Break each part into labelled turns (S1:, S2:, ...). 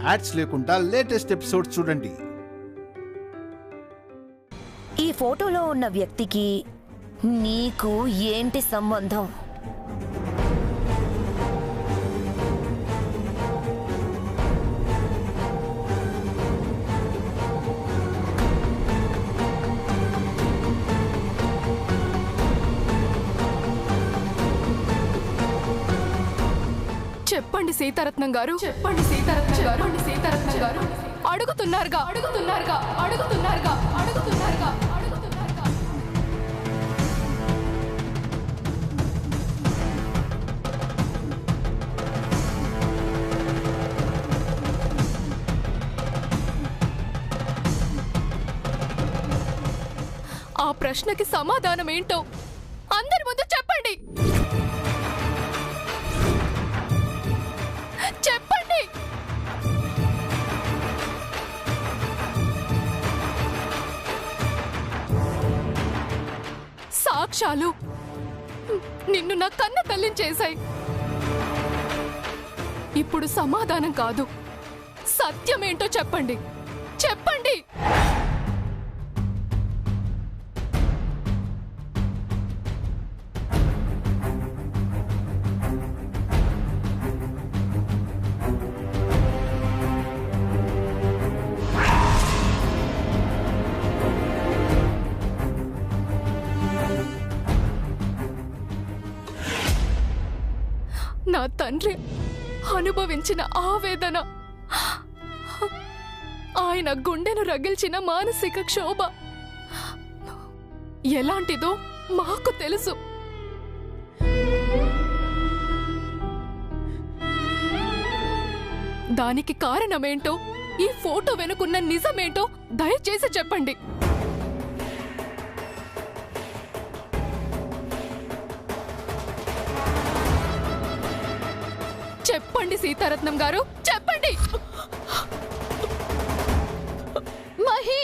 S1: Ads లేకుండా latest episodes చూడండి.
S2: ఈ ఫోటోలో ఉన్న వ్యక్తికి నీకు ఏంటి సంబంధం?
S3: చెప్పండి సీతారత్నం గారు, చెప్పండి సీతారత్నం గారు, చెప్పండి సీతారత్నం గారు. అడుగుతున్నారుగా అడుగుతున్నారుగా అడుగుతున్నారుగా అడుగుతున్నారుగా అడుగుతున్నారుగా. ఆ ప్రశ్నకి సమాధానం ఏంటో అందరి ముందు చెప్పండి. చెప్పండి. సాక్ష్యాలు నిన్ను నా కన్న తల్లిని చేశాయి. ఇప్పుడు సమాధానం కాదు, సత్యమేంటో చెప్పండి. చెప్పండి. నా తండ్రి అనుభవించిన ఆవేదన, ఆయన గుండెను రగిల్చిన మానసిక క్షోభ ఎలాంటిదో మాకు తెలుసు. దానికి కారణమేంటో, ఈ ఫోటో వెనుకున్న నిజమేంటో దయచేసి చెప్పండి. చెప్పండి సీతారత్నం గారు, చెప్పండి.
S4: మహి,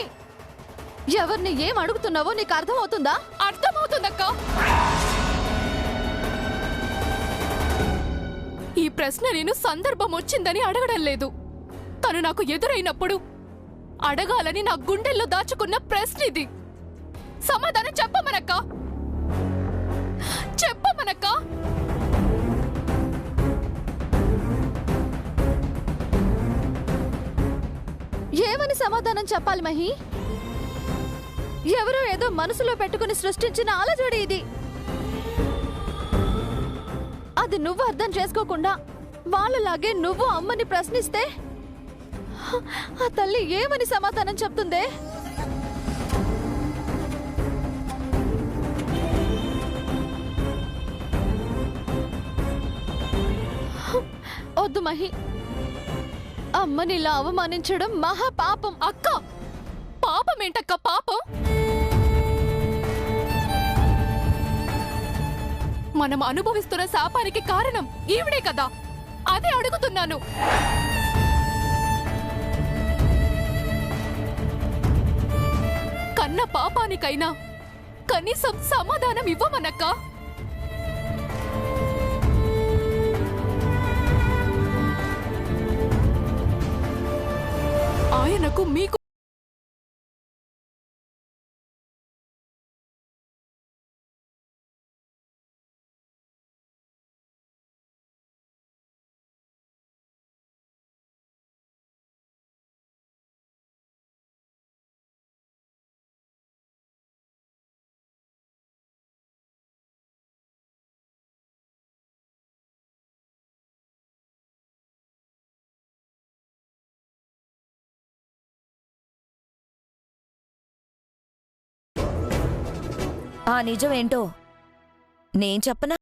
S4: ఎవరిని ఏం అడుగుతున్నావో నీకు అర్థమవుతుందా?
S3: అర్థమవుతుందక్క. ఈ ప్రశ్న నేను సందర్భం వచ్చిందని అడగడం లేదు. తను నాకు ఎదురైనప్పుడు అడగాలని నా గుండెల్లో దాచుకున్న ప్రశ్న ఇది. సమాధానం చెప్పమనక్క, చెప్పమనక్క.
S4: ఏమని సమాధానం చెప్పాలి మహి? ఎవరో ఏదో మనసులో పెట్టుకుని సృష్టించిన అలజడి ఇది. అది నువ్వు అర్థం చేసుకోకుండా వాళ్ళలాగే నువ్వు అమ్మని ప్రశ్నిస్తే ఆ తల్లి ఏమని సమాధానం చెప్తుందే? వద్దు మహి, అమ్మని ఇలా అవమానించడం మహా పాపం.
S3: అక్క, పాపమేంటక్క పాపం? మనం అనుభవిస్తున్న శాపానికి కారణం ఈవిడే కదా, అదే అడుగుతున్నాను. కన్న పాపానికైనా కనీసం సమాధానం ఇవ్వమనక్క. ఆయనకు మీకు
S2: ఆ నిజమేంటో నేను చెప్పనా?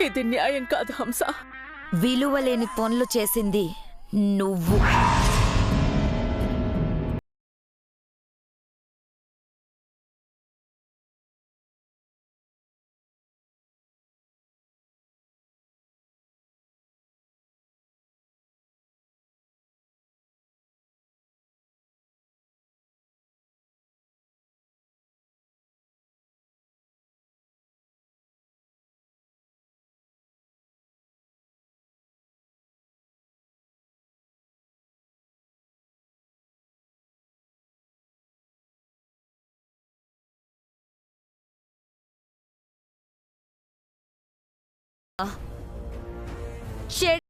S5: ఇది న్యాయం కాదు హంస.
S2: విలువలేని పనులు చేసింది నువ్వు. చెడ్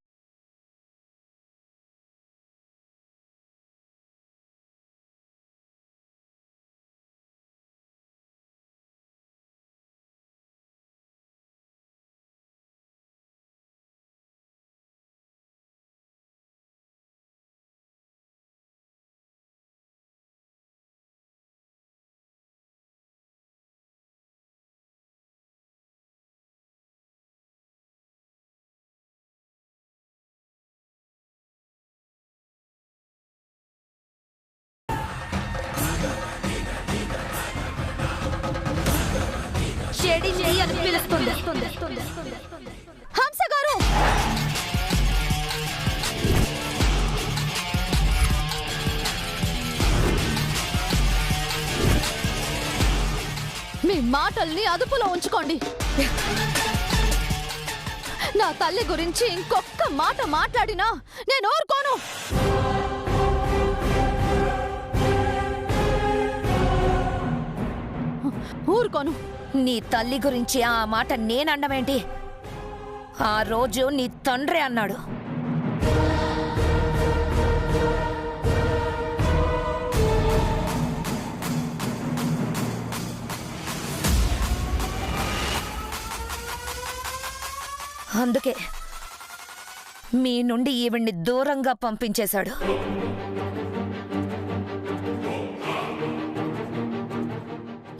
S2: చెడి చెయ్యి అని పిలుస్తుంది.
S4: హంస గారు, మీ మాటల్ని అదుపులో ఉంచుకోండి. నా తల్లి గురించి ఇంకొక్క మాట మాట్లాడినా నేను ఊరుకోను. ఊరుకోను.
S2: నీ తల్లి గురించి ఆ మాట నేనండమేంటి? ఆ రోజు నీ తండ్రి అన్నాడు. అందుకే మీ నుండి ఈవిడ్ని దూరంగా పంపించేశాడు.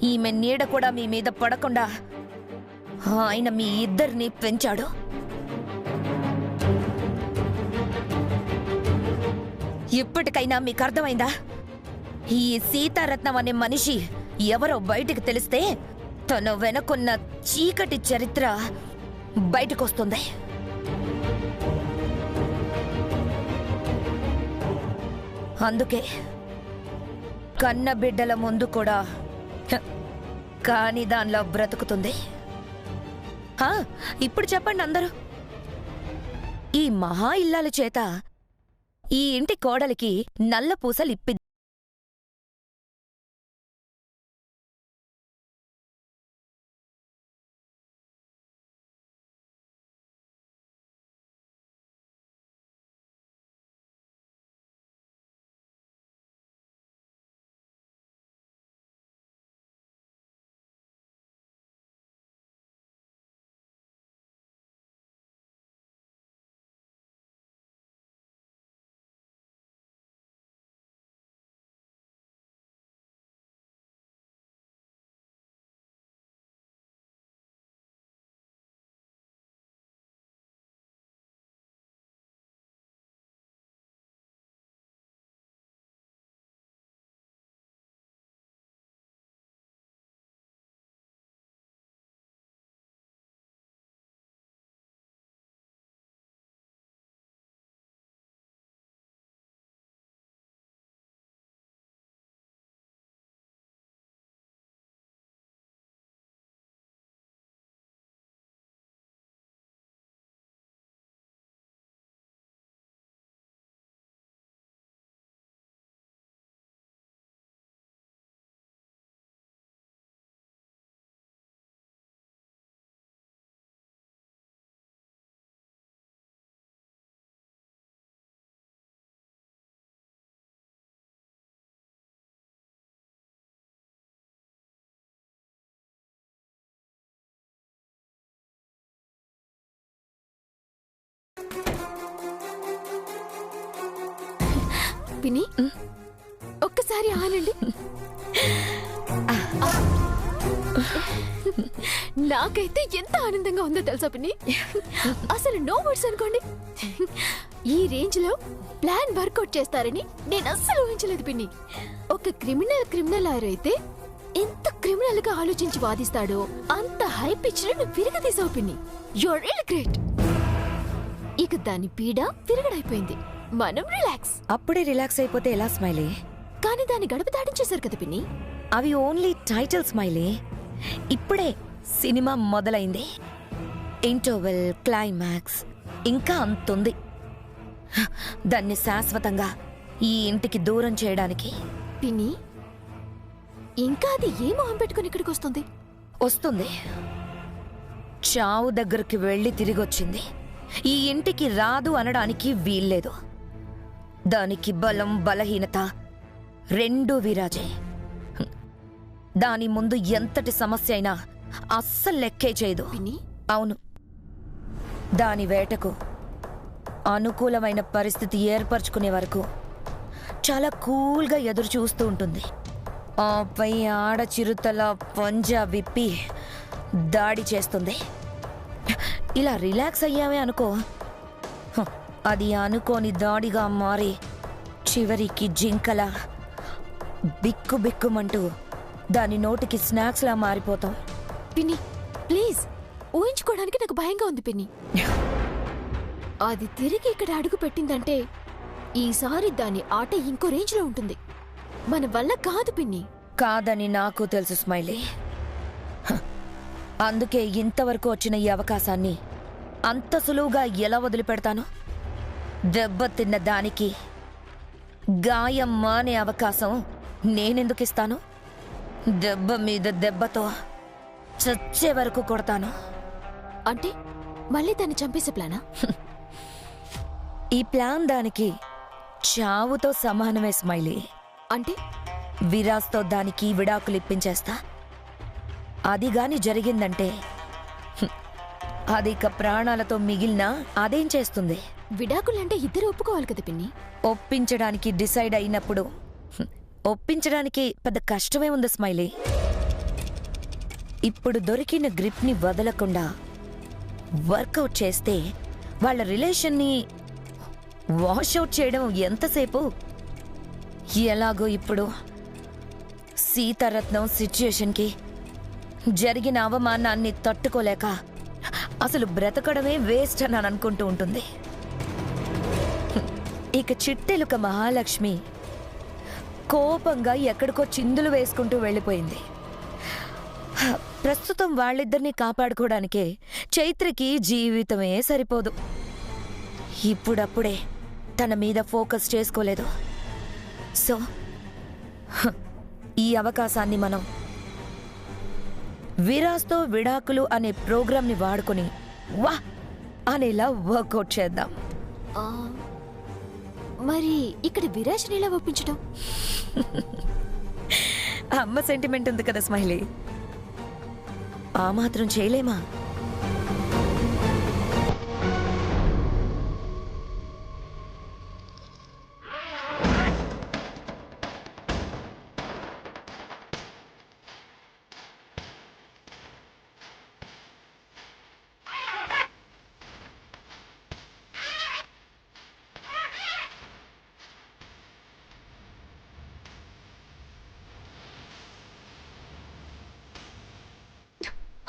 S2: ఈమె నీడ కూడా మీ మీద పడకుండా ఆయన మీ ఇద్దరిని పెంచాడు. ఇప్పటికైనా మీకు అర్థమైందా? ఈ సీతారత్నం అనే మనిషి ఎవరో బయటికి తెలిస్తే తన వెనకున్న చీకటి చరిత్ర బయటకొస్తుంది. అందుకే కన్న బిడ్డల ముందు కూడా కాని దానిలో బ్రతుకుతుంది. ఇప్పుడు చెప్పండి అందరూ, ఈ మహా ఇల్లాల చేత ఈ ఇంటి కోడలికి నల్ల పూసలు ఇప్పింది.
S3: పిన్ని, ఒక్కసారి ఆనండి. నాకైతే ఎంత ఆనందంగా ఉందో తెలుసా పిన్ని. అసలు నో వర్డ్స్ అనుకోండి. ఈ రేంజ్ లో ప్లాన్ వర్కౌట్ చేస్తారని నేను అస్సలు ఊహించలేదు పిన్ని. ఒక క్రిమినల్ లాయర్ అయితే ఎంత క్రిమినల్ గా ఆలోచించి వాదిస్తాడో అంత హై పిచ్ లో నువ్వు విరగదీసావు పిన్ని. You're really great. ఇక దాని పీడ విరగడైపోయింది. మనం రిలాక్స్.
S2: అప్పుడే రిలాక్స్ అయిపోతే ఎలా స్మైలీ?
S3: కానీ దాన్ని గడప దాటించేశారు కదా పిన్ని.
S2: అవి ఓన్లీ టైటిల్ స్మైలీ. ఇప్పుడే సినిమా మొదలైంది. ఇంటర్వెల్, క్లైమాక్స్ ఇంకా అంతుంది. దాన్ని శాశ్వతంగా ఈ ఇంటికి దూరం చేయడానికి.
S3: పిన్ని, ఇంకా అది ఏ మొహం పెట్టుకుని ఇక్కడికి వస్తుంది?
S2: వస్తుంది. చావు దగ్గరికి వెళ్ళి తిరిగొచ్చింది. ఈ ఇంటికి రాదు అనడానికి వీల్లేదు. దానికి బలం, బలహీనత రెండూ విరాజే. దాని ముందు ఎంతటి సమస్య అయినా అస్సలు లెక్కే చేయదు.
S3: పిన్ని,
S2: అవును, దాని వేటకు అనుకూలమైన పరిస్థితి ఏర్పరచుకునే వరకు చాలా కూల్గా ఎదురు చూస్తూ ఉంటుంది. ఆపై ఆడ చిరుతల పంజా విప్పి దాడి చేస్తుంది. ఇలా రిలాక్స్ అయ్యామే అనుకో, అది అనుకోని దాడిగా మారి చివరికి జింకల బిక్కు బిక్కుమంటూ దాని నోటికి స్నాక్స్లా మారిపోతాం.
S3: పిన్ని ప్లీజ్, ఊహించుకోవడానికి నాకు భయంగా ఉంది పిన్ని. అది తిరిగి ఇక్కడ అడుగు పెట్టిందంటే ఈసారి దాని ఆట ఇంకో రేంజ్ లో ఉంటుంది. మన వల్ల కాదు పిన్ని.
S2: కాదని నాకు తెలుసు స్మైలీ. అందుకే ఇంతవరకు వచ్చిన ఈ అవకాశాన్ని అంత సులువుగా ఎలా వదిలిపెడతాను? దెబ్బతిన్న దానికి గాయం మానే అవకాశం నేనెందుకు ఇస్తాను? దెబ్బ మీద దెబ్బతో చచ్చే వరకు కొడతాను.
S3: అంటే మళ్ళీ దాన్ని చంపేసే ప్లానా?
S2: ఈ ప్లాన్ దానికి చావుతో సమానమే స్మైలీ.
S3: అంటే
S2: విరాజ్తో దానికి విడాకులు ఇప్పించేస్తా. అది గాని జరిగిందంటే అది ఇక ప్రాణాలతో మిగిలినా అదేం చేస్తుంది?
S3: విడాకులంటే ఇద్దరు ఒప్పుకోవాలి కదా పిన్ని.
S2: ఒప్పించడానికి డిసైడ్ అయినప్పుడు ఒప్పించడానికి పెద్ద కష్టమే ఉంది స్మైలీ. ఇప్పుడు దొరికిన గ్రిప్ని వదలకుండా వర్కౌట్ చేస్తే వాళ్ళ రిలేషన్ని వాషౌట్ చేయడం ఎంతసేపు? ఎలాగో ఇప్పుడు సీతారత్నం సిచ్యుయేషన్కి జరిగిన అవమానాన్ని తట్టుకోలేక అసలు బ్రతకడమే వేస్ట్ అని అనుకుంటూ ఉంటుంది. ఇక చిట్టెలుక మహాలక్ష్మి కోపంగా ఎక్కడికో చిందులు వేసుకుంటూ వెళ్ళిపోయింది. ప్రస్తుతం వాళ్ళిద్దరినీ కాపాడుకోవడానికే చైత్రకి జీవితమే సరిపోదు. ఇప్పుడప్పుడే తన మీద ఫోకస్ చేసుకోలేదు. సో ఈ అవకాశాన్ని మనం విరాజ్తో విడాకులు అనే ప్రోగ్రాంని వాడుకొని వా అనేలా వర్కౌట్ చేద్దాం.
S3: ఆ, మరి ఇక్కడ విరాజ్ని ఎలా ఒప్పించడం?
S2: అమ్మ సెంటిమెంట్ ఉంది కదా స్మైలీ, ఆ మాత్రం చేయలేమా?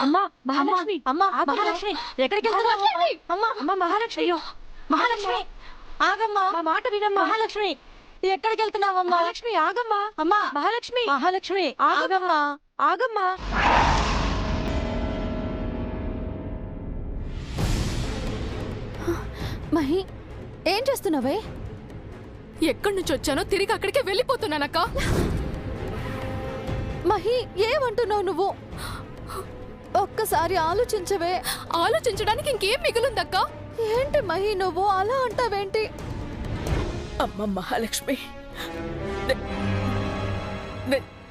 S5: అమ్మా మహాలక్ష్మి, అమ్మా మహాలక్ష్మి, ఎక్కడికి వెళ్తున్నావు? అమ్మా అమ్మా మహాలక్ష్మి, అయ్యో మహాలక్ష్మి ఆగమ్మా, మా మాట వినమ్మా. మహాలక్ష్మి ఎక్కడికి వెళ్తున్నావు? మహాలక్ష్మి ఆగమ్మా. అమ్మా మహాలక్ష్మి, మహాలక్ష్మి ఆగమ్మా, ఆగమ్మా.
S4: మహి, ఏం చేస్తున్నావే?
S3: ఎక్కడి నుంచి వచ్చానో తిరిగి అక్కడికే వెళ్ళిపోతున్నానక్క.
S4: మహి, ఏమంటున్నావు నువ్వు? ఒక్కసారి ఆలోచించవే.
S3: ఆలోచించడానికి ఇంకేం మిగులుందక్క?
S4: ఏంటి మహి నువ్వు అలా అంటావేంటి?
S6: అమ్మ మహాలక్ష్మి,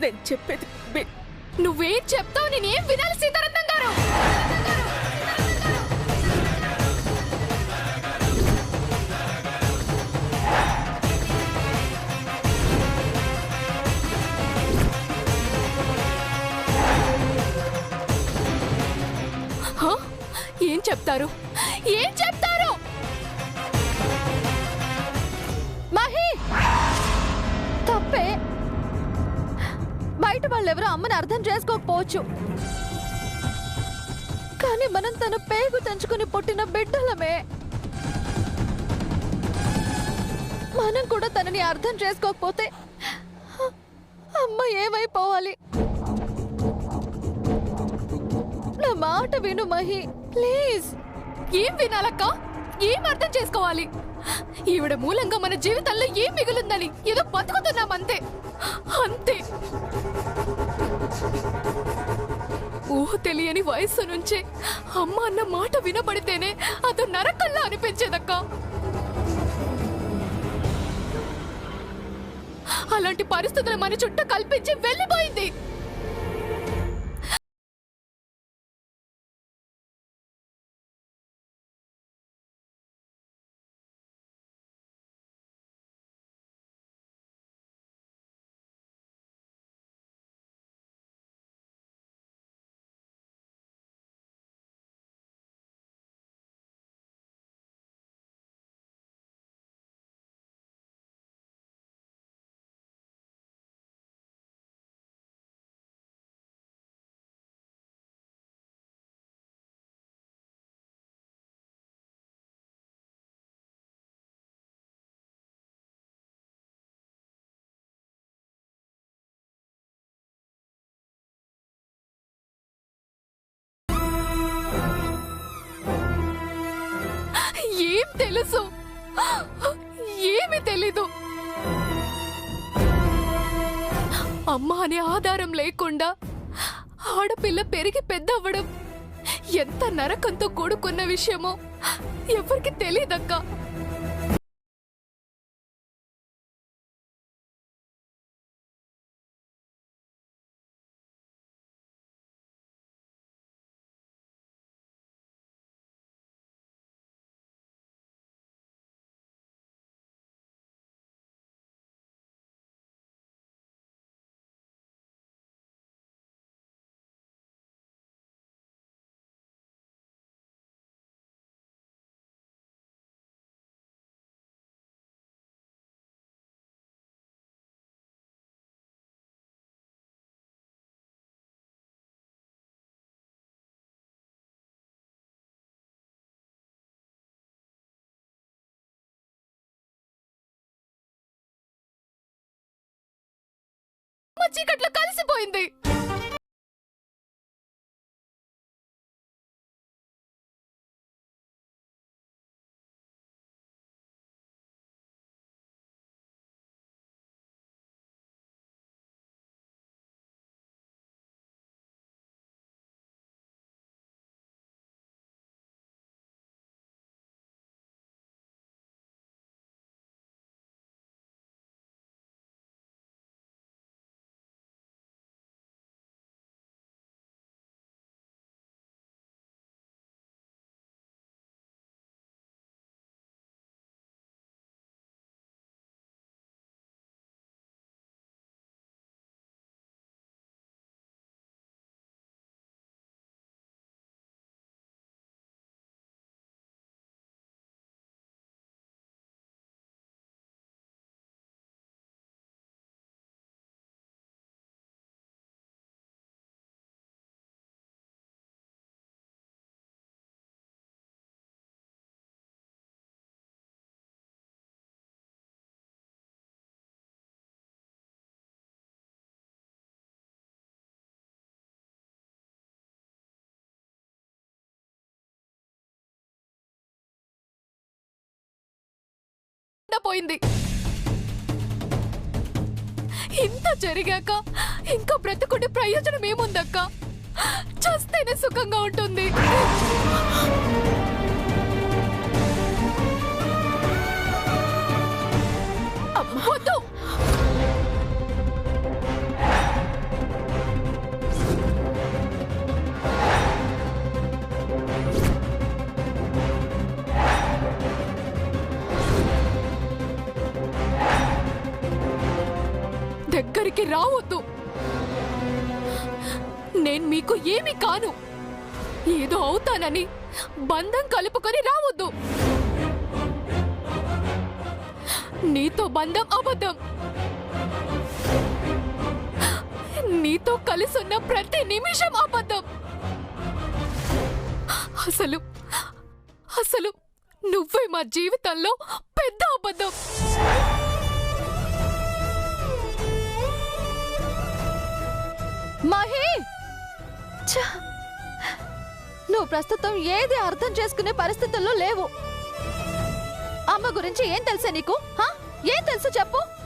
S6: నేను చెప్పేది
S3: నువ్వేం చెప్తావు నేనేం వినాలి సీతారత్నం గారు? చెప్తారు? ఏం చెప్తారు?
S4: మహి తప్పే. బయట వాళ్ళెవరో అమ్మని అర్థం చేసుకోకపోవచ్చు, కానీ మనం తన పేగు తెంచుకుని పుట్టిన బిడ్డలమే. మనం కూడా తనని అర్థం చేసుకోకపోతే అమ్మ ఏమైపోవాలి? నా మాట విను మహి, ప్లీజ్.
S3: ఏం వినాలక్క? ఏం అర్థం చేసుకోవాలి? ఈవిడ మూలంగా మన జీవితంలో ఏం మిగులుందని ఏదో బతుకుతున్నాం అంతే. అంతే. ఊహ తెలియని వయస్సు నుంచే అమ్మ అన్న మాట వినపడితేనే అదో నరకల్లా అనిపించేదక్క. అలాంటి పరిస్థితులు మన చుట్టూ కల్పించి వెళ్ళిపోయింది. ఏం తెలుసు? ఏమి తెలీదు. అమ్మ అనే ఆధారం లేకుండా ఆడపిల్ల పెరిగి పెద్ద అవ్వడం ఎంత నరకంతో కూడుకున్న విషయమో ఎవరికి తెలీదక్క. చీకట్లో కలిసిపోయింది. పోయింది. ఇంత జరిగాక ఇంకా బ్రతుకుంటే ప్రయోజనం ఏముందక్క? చస్తేనే సుఖంగా ఉంటుంది. వద్దు. దగ్గరికి రావద్దు. నేను మీకు ఏమీ కాను. ఏదో అవుతానని బంధం కలుపుకొని రావద్దు. నీతో బంధం అబద్ధం. నీతో కలిసున్న ప్రతి నిమిషం అబద్ధం. అసలు అసలు నువ్వే మా జీవితంలో పెద్ద అబద్ధం.
S4: మహి, ఛ! నువ్వు ప్రస్తుతం ఏది అర్థం చేసుకునే పరిస్థితుల్లో లేవు. అమ్మ గురించి ఏం తెలుసా నీకు? ఏం తెలుసు చెప్పు.